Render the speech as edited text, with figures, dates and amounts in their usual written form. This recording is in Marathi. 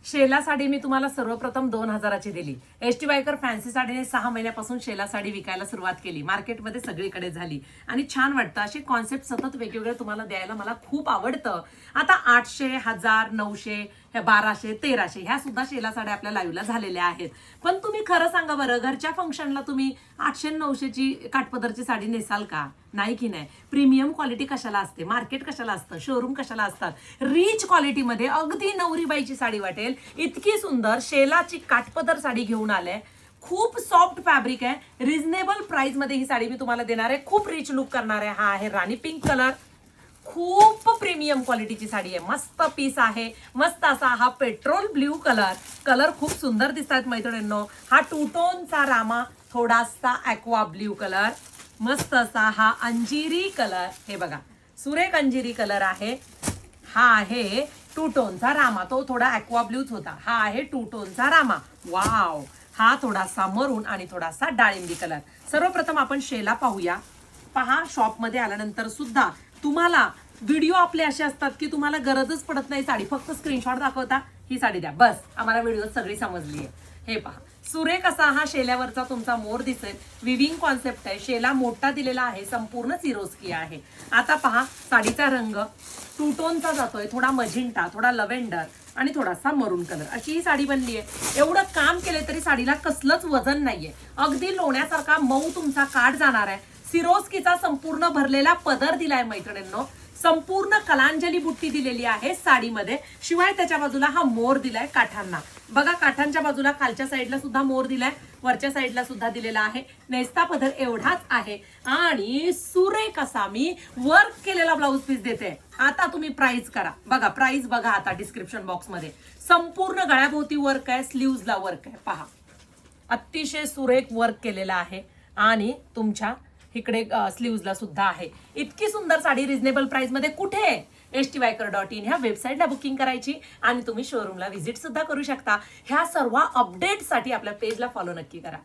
शेला साडी मी तुम्हाला सर्वप्रथम 2000ची दिली। एसटी वायकर फॅन्सी साडीने 6 महिन्यापासून शेला साडी विकायला सुरुवात केली, मार्केटमध्ये सगळीकडे झाली आणि छान वाटतं। असे कॉन्सेप्ट सतत वेगवेगळे तुम्हाला द्यायला मला खूप आवडतं। आता 800, 1000, 900, 1200, 1300 ह्या सुद्धा शेला साड्या आपल्या लाईव्हला झालेल्या आहेत। पण तुम्ही खरं सांगा बरं, घरच्या फंक्शनला तुम्ही 800, 900ची काठपदरची साडी नेसाल का? नाही की नाही? प्रीमियम क्वालिटी कशाला असते, मार्केट कशाला असतं, शोरूम कशाला असतात? रिच क्वालिटीमध्ये अगदी नवरीबाईची साडी वाटेल इतकी सुंदर शेलाची काठपदर साडी घेऊन आले। खूप सॉफ्ट फॅब्रिक आहे, रिझनेबल प्राइस मध्ये ही साडी मी तुम्हाला देणार आहे। खूप रिच लुक करणार आहे। हा आहे राणी पिंक कलर, खूप प्रीमियम क्वालिटीची साडी आहे, मस्त पीस आहे। मस्त असा हा पेट्रोल ब्ल्यू कलर खूप सुंदर दिसतात मैत्रिणींनो। हा टू टोनचा रामा, थोडासा ॲक्वा ब्ल्यू कलर, मस्त असा हा अंजिरी कलर, हे बघा सुरेख अंजिरी कलर आहे। हा आहे टू टोनचा रामा, तो थोडा ॲक्वा ब्ल्यूच होता, हा आहे टू टोनचा रामा। वाव, हा थोडासा मरून आणि थोडासा डाळिंबी कलर। सर्वप्रथम आपण शेला पाहूया। पहा, शॉपमध्ये आल्यानंतर सुद्धा तुम्हाला व्हिडिओ आपले असे असतात की तुम्हाला गरजच पडत नाही साडी, फक्त स्क्रीनशॉट दाखवता ही साडी द्या, बस आम्हाला व्हिडिओ सगळी समजली आहे। हे पहा, सुरेख असा हा शेल्यावरचा तुमचा मोर दिसेल, विविंग कॉन्सेप्ट आहे। शेला मोठा दिलेला आहे, संपूर्ण सिरोस्की आहे। आता पहा, साडीचा रंग टू टोनचा जातोय, थोडा मजिंटा, थोडा लव्हेंडर आणि थोडासा मरून कलर, अशी ही साडी बनली आहे। एवढं काम केले तरी साडीला कसलंच वजन नाहीये, अगदी लोण्यासारखा मऊ तुमचा काठ जाणार आहे। सिरोस्कीचा संपूर्ण भरलेला पदर दिलाय मैत्रिणींनो, संपूर्ण कलांजली बुट्टी दिलेली आहे साडीमध्ये, शिवाय त्याच्या बाजूला हा मोर दिलाय काठांना। बघा, काठांच्या बाजूला खालच्या साईडला सुद्धा मोर दिलाय, वरच्या साईडला सुद्धा दिलेला आहे। नेस्ता पदर एवढाच आहे आणि सुरेख असा मी वर्क केलेला ब्लाऊज पीस देते। आता तुम्ही प्राइस करा, बघा प्राइस बघा आता डिस्क्रिप्शन बॉक्स मध्ये। संपूर्ण गळ्याभोवती वर्क आहे, स्लीव्हजला वर्क आहे, पहा अतिशय सुरेख वर्क केलेला आहे आणि तुमच्या इकडे स्लीव्हजला सुद्धा आहे। इतकी सुंदर साडी रिझनेबल प्राइस मध्ये कुठे? stviker.in ह्या वेबसाईटला बुकिंग करायची आणि तुम्ही शोरूमला व्हिजिट सुद्धा करू शकता। ह्या सर्व अपडेट्ससाठी आपल्या पेजला फॉलो नक्की करा।